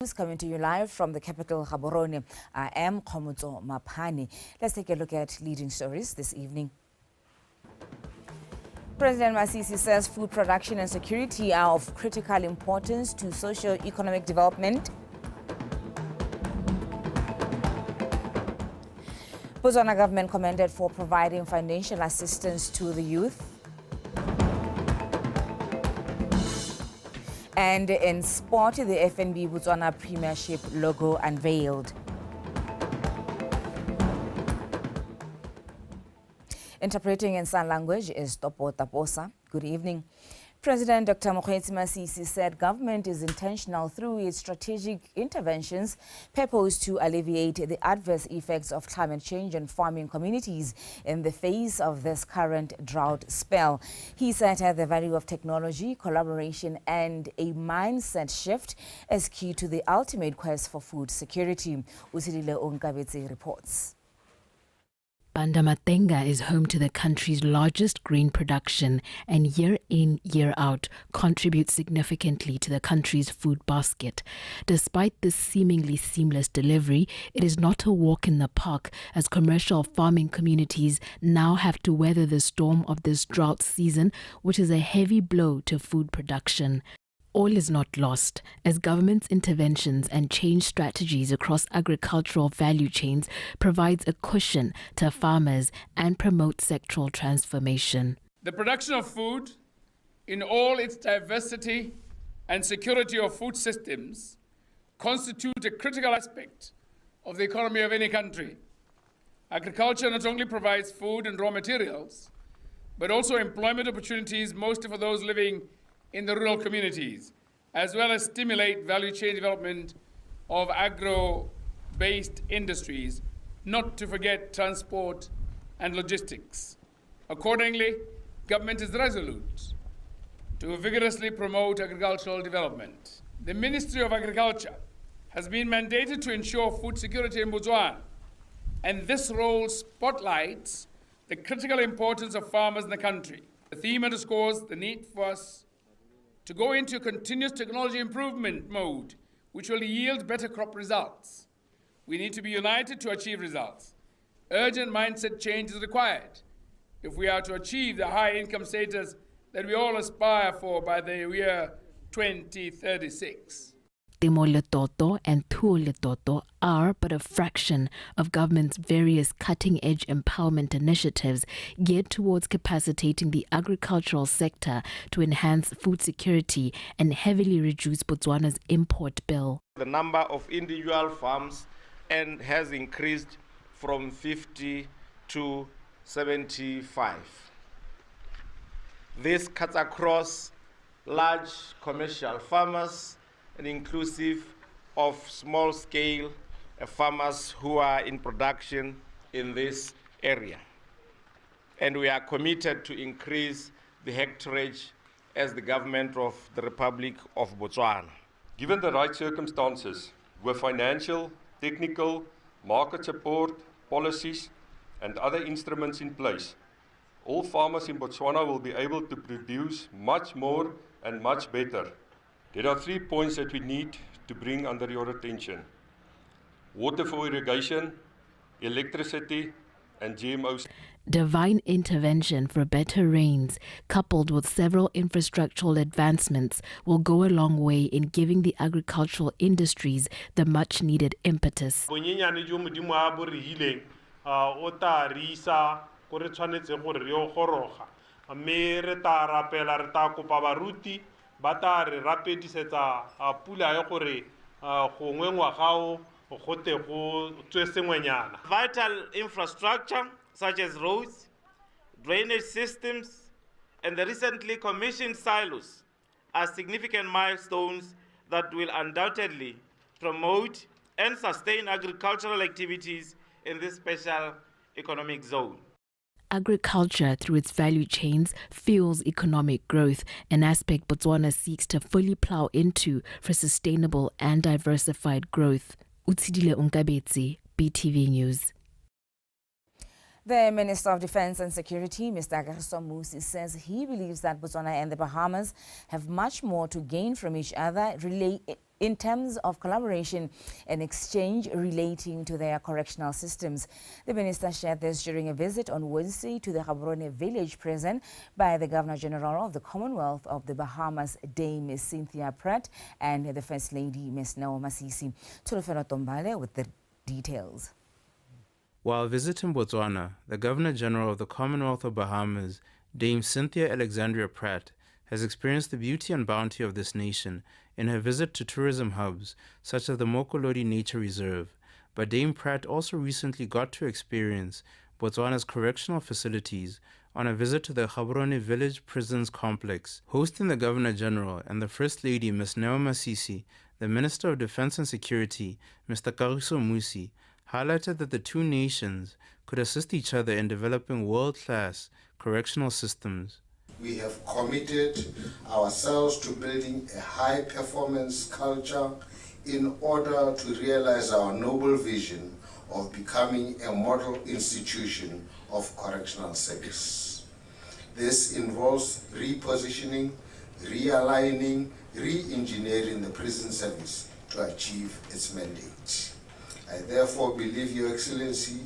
News coming to you live from the capital, Gaborone. I am Khomotso Maphane. Let's take a look at leading stories this evening. President Masisi says food production and security are of critical importance to socio-economic development. Botswana government commended for providing financial assistance to the youth. And in sport, the FNB Botswana Premiership logo unveiled. Interpreting in sign language is Topo Taposa. Good evening. President Dr. Mokgweetsi Masisi said government is intentional through its strategic interventions purposed to alleviate the adverse effects of climate change on farming communities in the face of this current drought spell. He said the value of technology, collaboration and a mindset shift is key to the ultimate quest for food security. Usilile Onkabetse reports. Banda Matenga is home to the country's largest grain production and year in, year out contributes significantly to the country's food basket. Despite this seemingly seamless delivery, it is not a walk in the park as commercial farming communities now have to weather the storm of this drought season, which is a heavy blow to food production. All is not lost, as government's interventions and change strategies across agricultural value chains provides a cushion to farmers and promote sectoral transformation. The production of food in all its diversity and security of food systems constitute a critical aspect of the economy of any country. Agriculture not only provides food and raw materials, but also employment opportunities, mostly for those living in the rural communities, as well as stimulate value chain development of agro-based industries, not to forget transport and logistics. Accordingly, government is resolute to vigorously promote agricultural development. The Ministry of Agriculture has been mandated to ensure food security in Botswana, and this role spotlights the critical importance of farmers in the country. The theme underscores the need for us to go into continuous technology improvement mode, which will yield better crop results. We need to be united to achieve results. Urgent mindset change is required if we are to achieve the high income status that we all aspire for by the year 2036. Temo Letoto and Tuo Letoto are but a fraction of government's various cutting-edge empowerment initiatives geared towards capacitating the agricultural sector to enhance food security and heavily reduce Botswana's import bill. The number of individual farms has increased from 50 to 75. This cuts across large commercial farmers and inclusive of small-scale farmers who are in production in this area. And we are committed to increase the hectareage as the government of the Republic of Botswana. Given the right circumstances, with financial, technical, market support, policies, and other instruments in place, all farmers in Botswana will be able to produce much more and much better. There are 3 points that we need to bring under your attention: water for irrigation, electricity, and GMOs. Divine intervention for better rains, coupled with several infrastructural advancements, will go a long way in giving the agricultural industries the much-needed impetus. Vital infrastructure such as roads, drainage systems, and the recently commissioned silos are significant milestones that will undoubtedly promote and sustain agricultural activities in this special economic zone. Agriculture, through its value chains, fuels economic growth, an aspect Botswana seeks to fully plow into for sustainable and diversified growth. Utsidile Onkabetse, BTV News. The Minister of Defense and Security, Mr. Kagiso Musi, says he believes that Botswana and the Bahamas have much more to gain from each other in terms of collaboration and exchange relating to their correctional systems. The minister shared this during a visit on Wednesday to the Gaborone village prison by the Governor-General of the Commonwealth of the Bahamas, Dame Cynthia Pratt, and the First Lady, Ms. Naoma Sisi. Tulufeno Tombale with the details. While visiting Botswana, the Governor-General of the Commonwealth of Bahamas, Dame Cynthia Alexandria Pratt, has experienced the beauty and bounty of this nation in her visit to tourism hubs such as the Mokolodi Nature Reserve. But Dame Pratt also recently got to experience Botswana's correctional facilities on a visit to the Gaborone Village Prisons Complex. Hosting the Governor-General and the First Lady, Ms. Naoma Sisi, the Minister of Defense and Security, Mr. Kagiso Musi, highlighted that the two nations could assist each other in developing world-class correctional systems. We have committed ourselves to building a high-performance culture in order to realize our noble vision of becoming a model institution of correctional service. This involves repositioning, realigning, re-engineering the prison service to achieve its mandate. I therefore believe, Your Excellency,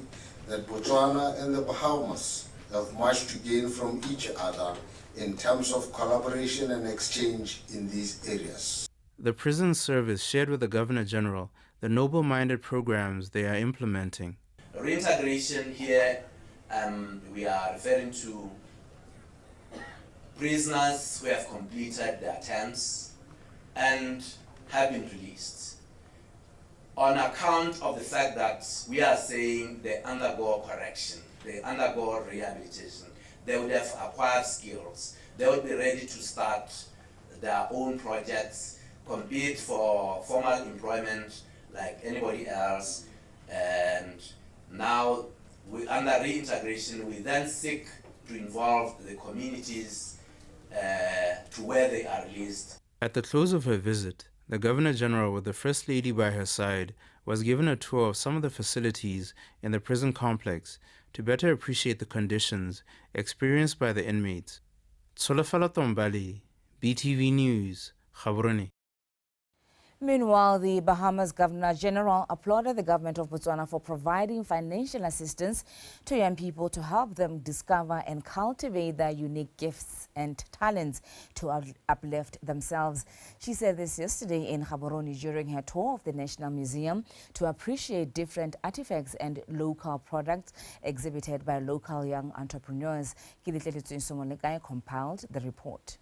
that Botswana and the Bahamas have much to gain from each other in terms of collaboration and exchange in these areas. The prison service shared with the Governor-General the noble-minded programs they are implementing. Reintegration here, we are referring to prisoners who have completed their terms and have been released. On account of the fact that we are saying they undergo correction, they undergo rehabilitation, they would have acquired skills, they would be ready to start their own projects, compete for formal employment like anybody else, and now under reintegration we then seek to involve the communities to where they are released. At the close of her visit, the Governor-General, with the First Lady by her side, was given a tour of some of the facilities in the prison complex to better appreciate the conditions experienced by the inmates. Tsolofelo Tombali, BTV News, Gaborone. Meanwhile, the Bahamas Governor-General applauded the government of Botswana for providing financial assistance to young people to help them discover and cultivate their unique gifts and talents to uplift themselves. She said this yesterday in Gaborone during her tour of the National Museum to appreciate different artifacts and local products exhibited by local young entrepreneurs. Kilitlelitswe Nsomolekae compiled the report.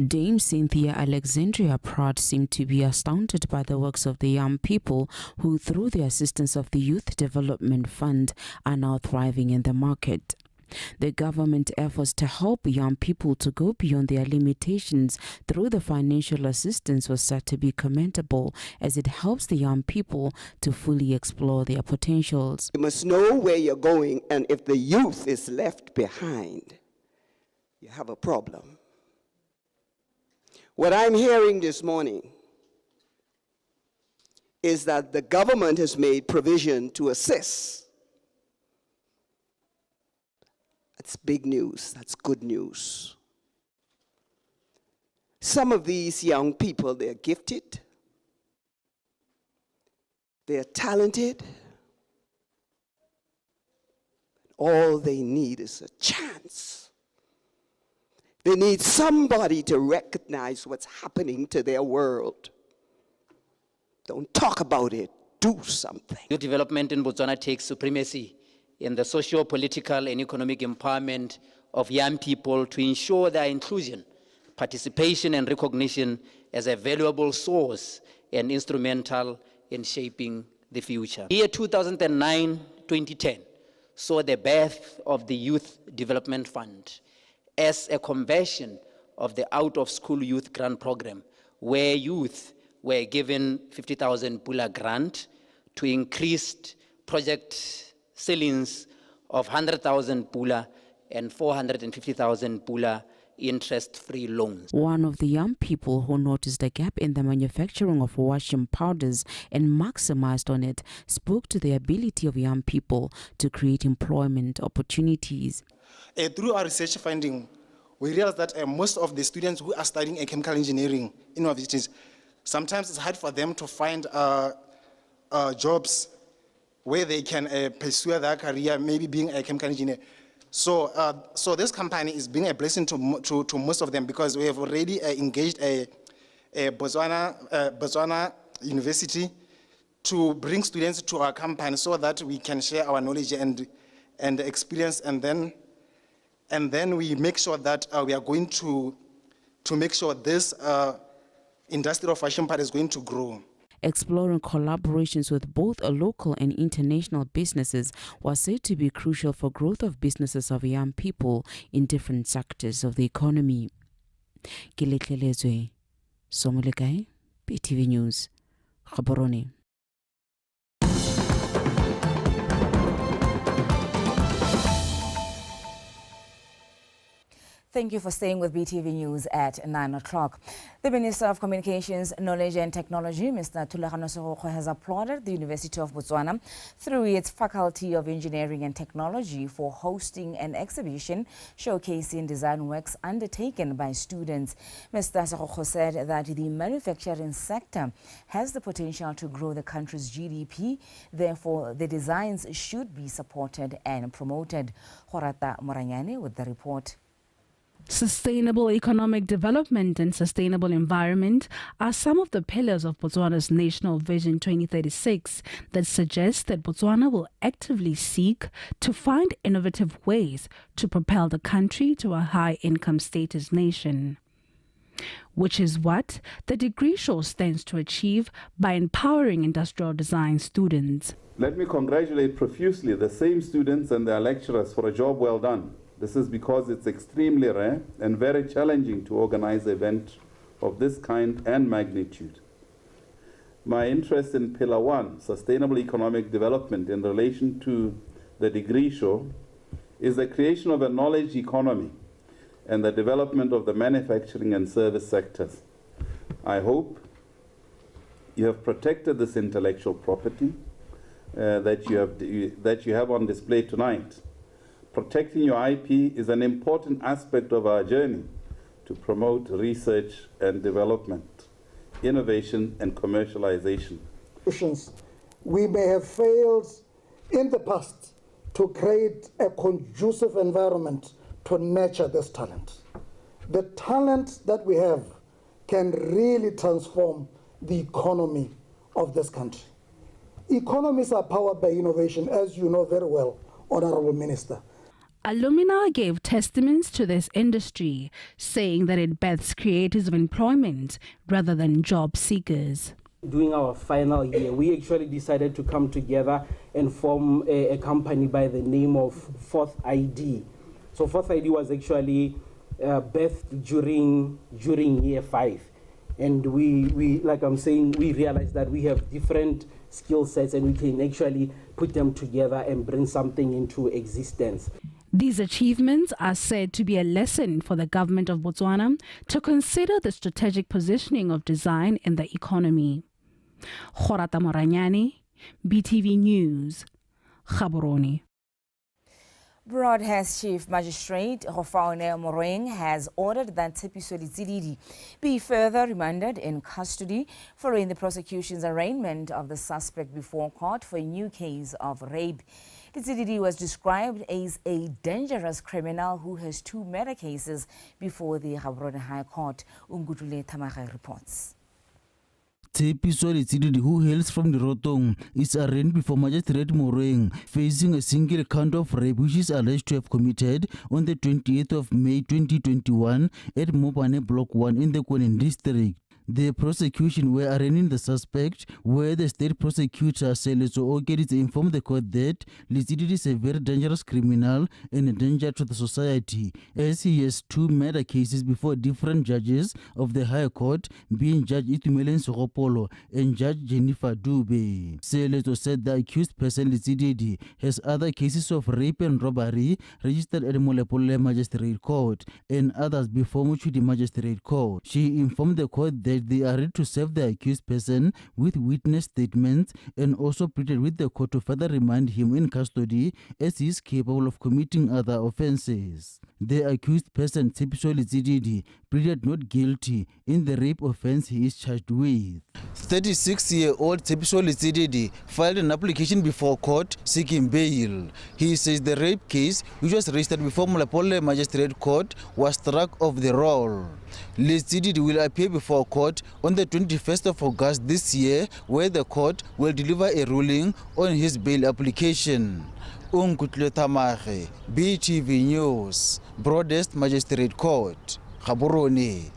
Dame Cynthia Alexandria Pratt seemed to be astounded by the works of the young people who, through the assistance of the Youth Development Fund, are now thriving in the market. The government efforts to help young people to go beyond their limitations through the financial assistance was said to be commendable, as it helps the young people to fully explore their potentials. You must know where you're going, and if the youth is left behind, you have a problem. What I'm hearing this morning is that the government has made provision to assist. That's big news. That's good news. Some of these young people, they're gifted, they're talented. All they need is a chance. They need somebody to recognize what's happening to their world. Don't talk about it, do something. Youth development in Botswana takes supremacy in the socio-political and economic empowerment of young people to ensure their inclusion, participation and recognition as a valuable source and instrumental in shaping the future. Year 2009-2010 saw the birth of the Youth Development Fund as a conversion of the out-of-school youth grant program, where youth were given 50,000 Pula grant to increased project ceilings of 100,000 Pula and 450,000 Pula interest-free loans. One of the young people who noticed a gap in the manufacturing of washing powders and maximized on it spoke to the ability of young people to create employment opportunities. Through our research finding, we realized that most of the students who are studying chemical engineering in our universities, Sometimes it's hard for them to find jobs where they can pursue their career, maybe being a chemical engineer. So, so this company is being a blessing to most of them, because we have already engaged a Botswana University to bring students to our company so that we can share our knowledge and experience, and then we make sure that we are going to make sure this industrial fashion part is going to grow. Exploring collaborations with both local and international businesses was said to be crucial for growth of businesses of young people in different sectors of the economy. Kiletlelezwe, Somolekai, BTV News, Gaborone. Thank you for staying with BTV News at 9 o'clock. The Minister of Communications, Knowledge and Technology, Mr. Thulagano Segokgo, has applauded the University of Botswana through its Faculty of Engineering and Technology for hosting an exhibition showcasing design works undertaken by students. Mr. Segokgo said that the manufacturing sector has the potential to grow the country's GDP. Therefore, the designs should be supported and promoted. Horata Moranyane with the report. Sustainable economic development and sustainable environment are some of the pillars of Botswana's National Vision 2036 that suggest that Botswana will actively seek to find innovative ways to propel the country to a high-income status nation, which is what the degree show stands to achieve by empowering industrial design students. Let me congratulate profusely the same students and their lecturers for a job well done. This is because it's extremely rare and very challenging to organize an event of this kind and magnitude. My interest in Pillar 1, Sustainable Economic Development, in relation to the degree show, is the creation of a knowledge economy and the development of the manufacturing and service sectors. I hope you have protected this intellectual property that you have on display tonight. Protecting your IP is an important aspect of our journey to promote research and development, innovation and commercialization. We may have failed in the past to create a conducive environment to nurture this talent. The talent that we have can really transform the economy of this country. Economies are powered by innovation, as you know very well, Honorable Minister. Alumina gave testaments to this industry, saying that it births creators of employment rather than job seekers. During our final year, we actually decided to come together and form a company by the name of Fourth ID. So Fourth ID was actually birthed during year 5. And we, like I'm saying, we realized that we have different skill sets and we can actually put them together and bring something into existence. These achievements are said to be a lesson for the government of Botswana to consider the strategic positioning of design in the economy. Horata Moranyane, BTV News, Gaborone. Broadhead's Chief Magistrate Hofaune Moring has ordered that Tshepiso Litsididi be further remanded in custody following the prosecution's arraignment of the suspect before court for a new case of rape. Litsididi was described as a dangerous criminal who has 2 murder cases before the Gaborone High Court. Ungutule Tamaghe reports. Tshepiso Litsididi, who hails from the Rotong, is arraigned before Magistrate Moring, facing a single count of rape which is alleged to have committed on the 28th of May 2021 at Mopane Block 1 in the Kwenin district. The prosecution were arraigning the suspect, where the state prosecutor Seleso Okeditse informed the court that Litsididi is a very dangerous criminal and a danger to the society, as he has 2 murder cases before different judges of the High Court, being Judge Itumelen Sogopolo and Judge Jennifer Dube. Seleso said the accused person Litsididi has other cases of rape and robbery registered at Molepole Magistrate Court and others before Muchudi Magistrate Court. She informed the court that they are ready to serve the accused person with witness statements and also pleaded with the court to further remand him in custody as he is capable of committing other offences. The accused person, Tshepiso Litsididi, pleaded not guilty in the rape offense he is charged with. 36-year-old Tsepiso Letsedidi filed an application before court seeking bail. He says the rape case, which was registered before Molapole Magistrate Court, was struck off the roll. Letsedidi will appear before court on the 21st of August this year, where the court will deliver a ruling on his bail application. Unkutle Tamare, BTV News, Broadest Magistrate Court, Gaborone.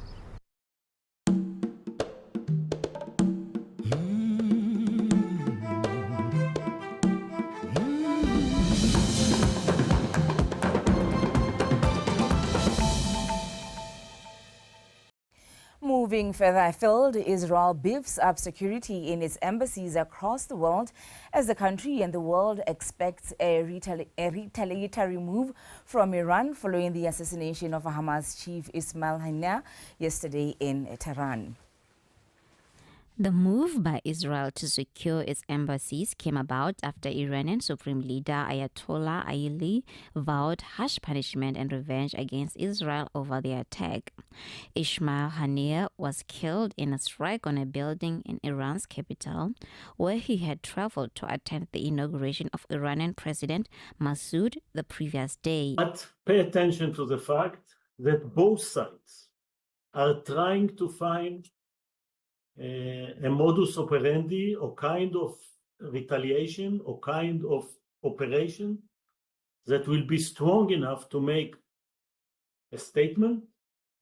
Moving further afield, Israel beefs up security in its embassies across the world as the country and the world expects a retaliatory move from Iran following the assassination of Hamas chief Ismail Haniyeh yesterday in Tehran. The move by Israel to secure its embassies came about after Iranian Supreme Leader Ayatollah Ali vowed harsh punishment and revenge against Israel over the attack. Ismail Haniyeh was killed in a strike on a building in Iran's capital, where he had traveled to attend the inauguration of Iranian President Massoud the previous day. But pay attention to the fact that both sides are trying to find a modus operandi or kind of retaliation or kind of operation that will be strong enough to make a statement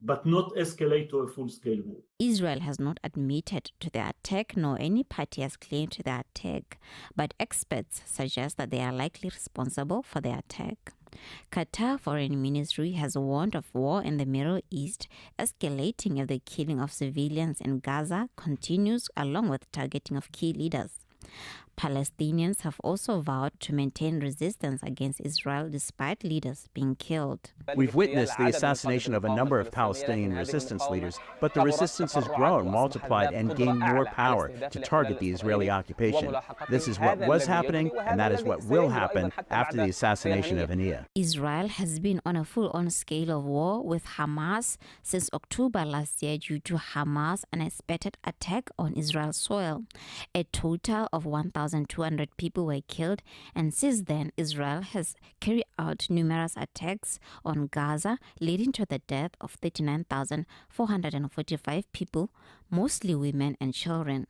but not escalate to a full-scale war. Israel has not admitted to the attack, nor any party has claimed to the attack, but experts suggest that they are likely responsible for the attack. Qatar Foreign Ministry has warned of war in the Middle East, escalating if the killing of civilians in Gaza continues, along with targeting of key leaders. Palestinians have also vowed to maintain resistance against Israel despite leaders being killed. We've witnessed the assassination of a number of Palestinian resistance leaders, but the resistance has grown, multiplied, and gained more power to target the Israeli occupation. This is what was happening, and that is what will happen after the assassination of Haniyeh. Israel has been on a full-on scale of war with Hamas since October last year due to Hamas' unexpected attack on Israel's soil. A total of 1,200 people were killed, and since then Israel has carried out numerous attacks on Gaza, leading to the death of 39,445 people, mostly women and children.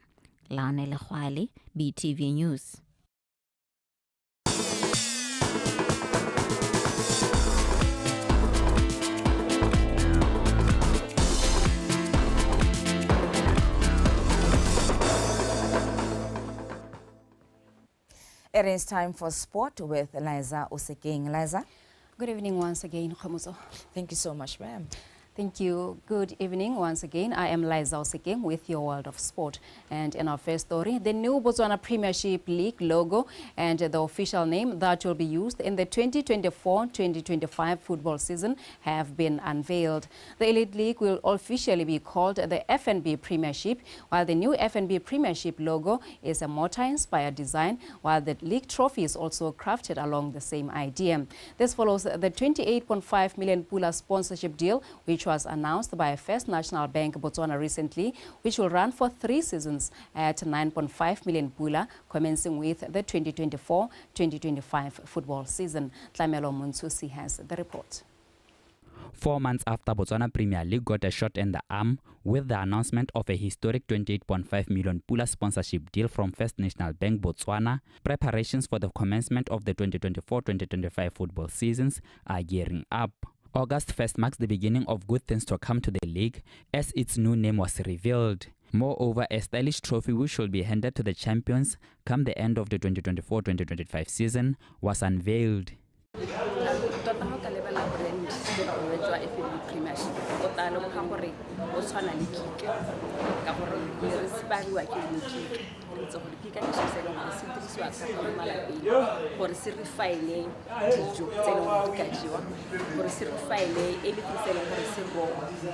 Laonele Khwale, BTV News. It is time for sport with Liza Osekeng. Liza. Good evening once again, Khamuzo. Thank you so much, ma'am. Thank you. Good evening once again. I am Liza Osekeng with your World of Sport. And in our first story, the new Botswana Premiership League logo and the official name that will be used in the 2024-2025 football season have been unveiled. The Elite League will officially be called the FNB Premiership, while the new FNB Premiership logo is a mortar-inspired design, while the league trophy is also crafted along the same idea. This follows the 28.5 million Pula sponsorship deal, which was announced by First National Bank Botswana recently, which will run for 3 seasons at 9.5 million Pula, commencing with the 2024-2025 football season. Tlamelo Muntsusi has the report. 4 months after Botswana Premier League got a shot in the arm with the announcement of a historic 28.5 million Pula sponsorship deal from First National Bank Botswana, preparations for the commencement of the 2024-2025 football seasons are gearing up. August 1st marks the beginning of good things to come to the league as its new name was revealed. Moreover, a stylish trophy which will be handed to the champions come the end of the 2024-2025 season was unveiled.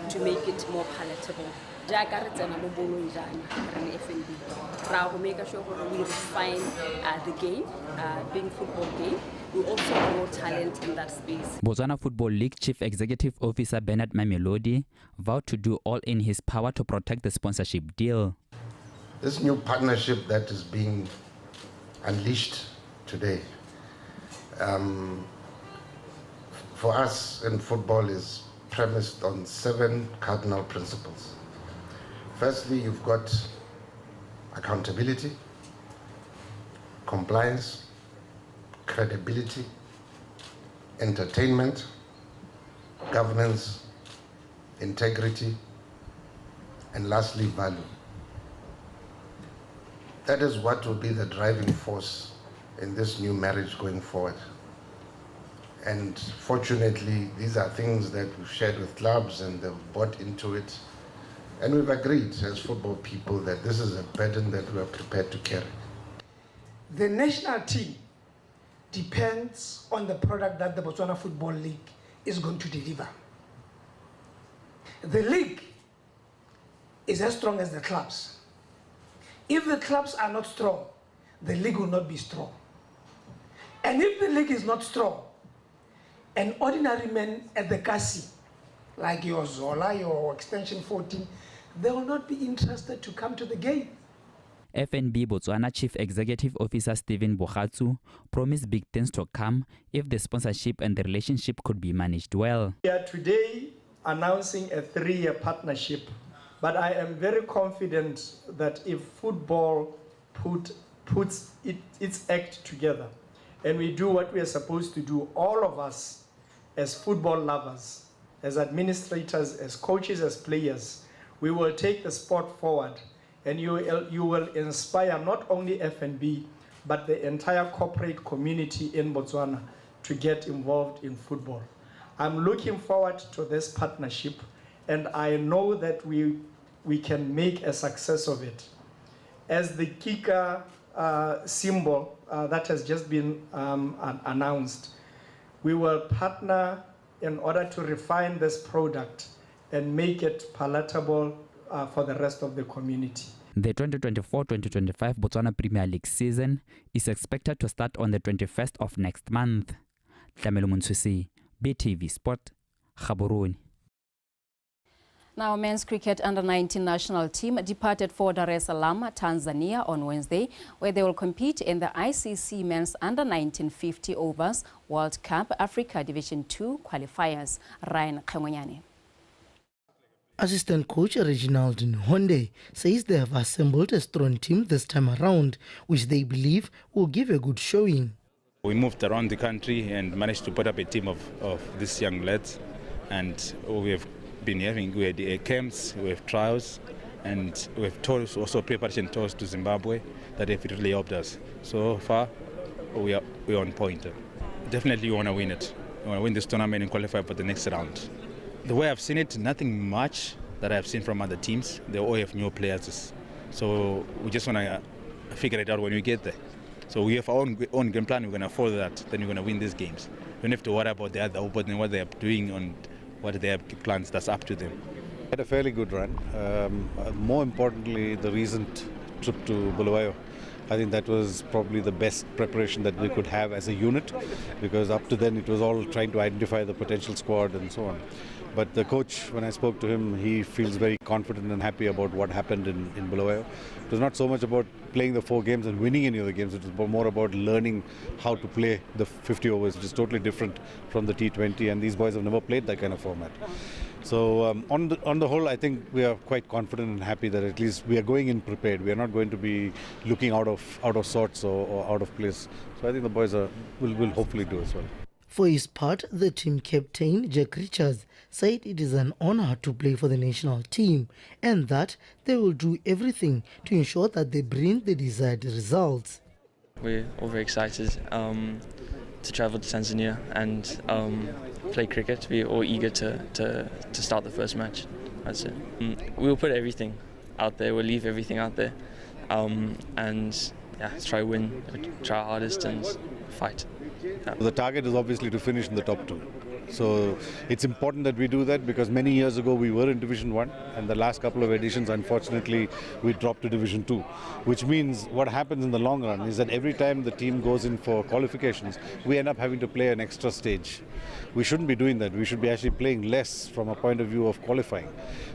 To make it more palatable. We refine the game, being football game, will also grow talent in that space. Botswana Football League Chief Executive Officer Bernard Mamelodi vowed to do all in his power to protect the sponsorship deal. This new partnership that is being unleashed today for us in football is premised on 7 cardinal principles. Firstly, you've got accountability, compliance, credibility, entertainment, governance, integrity, and lastly, value. That is what will be the driving force in this new marriage going forward. And fortunately, these are things that we've shared with clubs and they've bought into it. And we've agreed as football people that this is a burden that we are prepared to carry. The national team depends on the product that the Botswana Football League is going to deliver. The league is as strong as the clubs. If the clubs are not strong, the league will not be strong. And if the league is not strong, an ordinary man at the Kasi, like your Zola, your Extension 14, they will not be interested to come to the game. FNB Botswana Chief Executive Officer Stephen Bogatsu promised big things to come if the sponsorship and the relationship could be managed well. We are today announcing a 3-year partnership, but I am very confident that if football puts its act together and we do what we are supposed to do, all of us as football lovers, as administrators, as coaches, as players, we will take the sport forward, and you will inspire not only FNB, but the entire corporate community in Botswana to get involved in football. I'm looking forward to this partnership, and I know that we can make a success of it. As the Kika symbol that has just been announced, we will partner in order to refine this product and make it palatable for the rest of the community. The 2024-2025 Botswana Premier League season is expected to start on the 21st of next month. Tlamelo Monsusi, BTV Sport, Gaborone. Now, men's cricket under-19 national team departed for Dar es Salaam, Tanzania on Wednesday, where they will compete in the ICC Men's Under-19 50 Overs World Cup Africa Division 2 qualifiers. Ryan Khemonyane. Assistant coach Reginald Nhonde says they have assembled a strong team this time around, which they believe will give a good showing. We moved around the country and managed to put up a team of these young lads, and we have been having camps, we have trials, and we have tours, also preparation tours to Zimbabwe that have really helped us. So far, we're on point. Definitely we want to win it. We want to win this tournament and qualify for the next round. The way I've seen it, nothing much that I've seen from other teams. They all have new players. So we just want to figure it out when we get there. So we have our own game plan, we're going to follow that, then we're going to win these games. We don't have to worry about the other opponent and what they are doing and what they have plans, that's up to them. Had a fairly good run. More importantly, the recent trip to Bulawayo. I think that was probably the best preparation that we could have as a unit, because up to then it was all trying to identify the potential squad and so on. But the coach, when I spoke to him, he feels very confident and happy about what happened in Bulawayo. It was not so much about playing the 4 games and winning any of the games, it was more about learning how to play the 50 overs, which is totally different from the T20, and these boys have never played that kind of format. So on the whole, I think we are quite confident and happy that at least we are going in prepared. We are not going to be looking out of sorts or out of place. So I think the boys will hopefully do as well. For his part, the team captain, Jack Richards, said it is an honor to play for the national team and that they will do everything to ensure that they bring the desired results. We're all very excited to travel to Tanzania and play cricket. We're all eager to start the first match. That's it. We'll put everything out there. We'll leave everything out there, and yeah, try win, try our hardest and fight. Yeah. The target is obviously to finish in the top 2, So it's important that we do that because many years ago we were in Division 1 and the last couple of editions, unfortunately, we dropped to Division 2, which means what happens in the long run is that every time the team goes in for qualifications, we end up having to play an extra stage. We shouldn't be doing that. We should be actually playing less from a point of view of qualifying.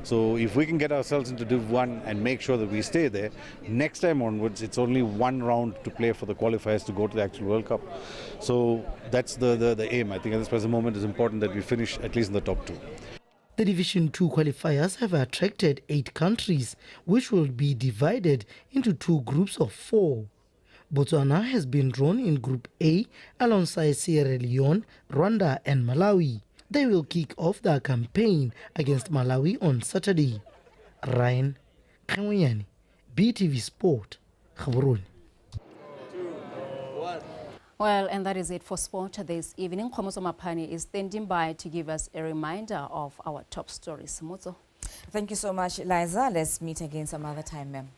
So if we can get ourselves into Div 1 and make sure that we stay there, next time onwards, it's only one round to play for the qualifiers to go to the actual World Cup. So that's the aim. I think at this present moment it's important that we finish at least in the top 2. The Division 2 qualifiers have attracted 8 countries, which will be divided into 2 groups of 4. Botswana has been drawn in Group A alongside Sierra Leone, Rwanda and Malawi. They will kick off their campaign against Malawi on Saturday. Ryan Kangwiyani, BTV Sport, Gaborone. Well, and that is it for sport this evening. Khomoso Mapani is standing by to give us a reminder of our top stories. Mutso. Thank you so much, Liza. Let's meet again some other time, ma'am.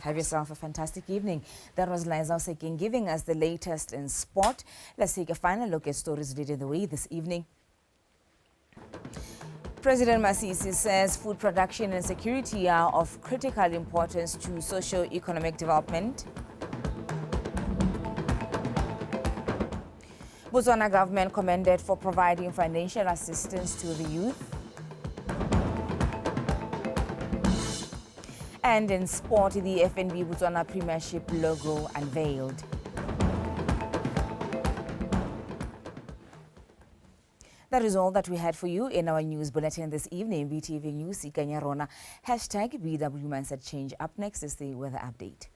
Have yourself a fantastic evening. That was Liza Oseking giving us the latest in sport. Let's take a final look at stories leading the way this evening. President Masisi says food production and security are of critical importance to socio-economic development. Botswana government commended for providing financial assistance to the youth. And in sport, the FNB Botswana Premiership logo unveiled. That is all that we had for you in our news bulletin this evening. BTV News, Ikanyarona, #BW Mindset Change. Up next is the weather update.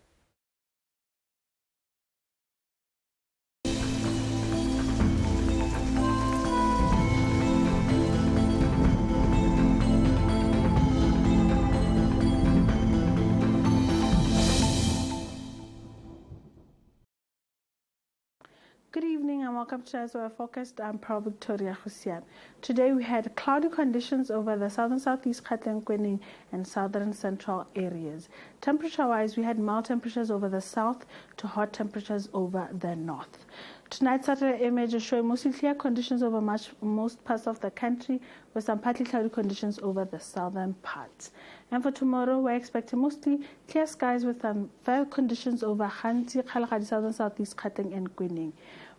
Good evening and welcome to tonight's weather forecast. I'm Proud Victoria Husian. Today we had cloudy conditions over the southern southeast Gauteng and southern central areas. Temperature-wise, we had mild temperatures over the south to hot temperatures over the north. Tonight's Saturday image is showing mostly clear conditions over most parts of the country with some partly cloudy conditions over the southern parts. And for tomorrow, we're expecting mostly clear skies with some fair conditions over Khanti, Kgalagadi, southern southeast Gauteng and Kwining.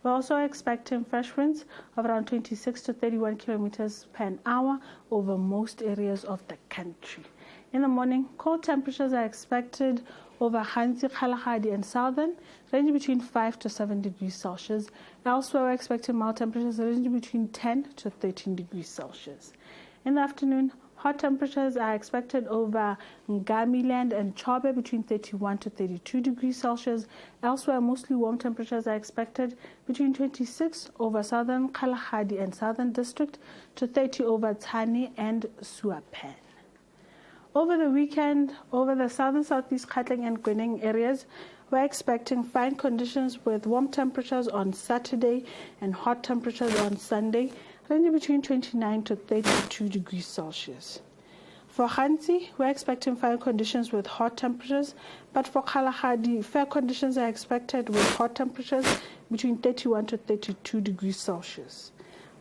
We're also expecting fresh winds of around 26 to 31 kilometers per hour over most areas of the country. In the morning, cold temperatures are expected over Khanti, Kgalagadi and southern, ranging between 5 to 7 degrees Celsius. Elsewhere, we're expecting mild temperatures ranging between 10 to 13 degrees Celsius. In the afternoon, hot temperatures are expected over Ngamiland and Chobe between 31 to 32 degrees Celsius. Elsewhere, mostly warm temperatures are expected between 26 over southern Kgalagadi and southern district to 30 over Tshwane and Suapen. Over the weekend, over the southern southeast Gauteng and Kwining areas, we're expecting fine conditions with warm temperatures on Saturday and hot temperatures on Sunday, ranging between 29 to 32 degrees Celsius. For Khanti, we're expecting fine conditions with hot temperatures, but for Kgalagadi, fair conditions are expected with hot temperatures between 31 to 32 degrees Celsius.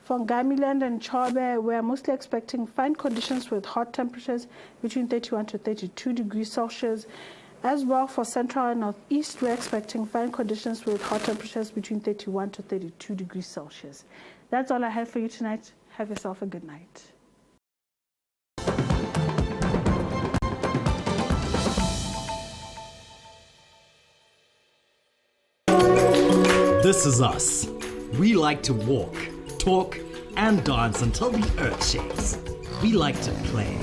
For Ngamiland and Chobe, we're mostly expecting fine conditions with hot temperatures between 31 to 32 degrees Celsius. As well, for Central and Northeast, we're expecting fine conditions with hot temperatures between 31 to 32 degrees Celsius. That's all I have for you tonight. Have yourself a good night. This is us. We like to walk, talk, and dance until the earth shakes. We like to play.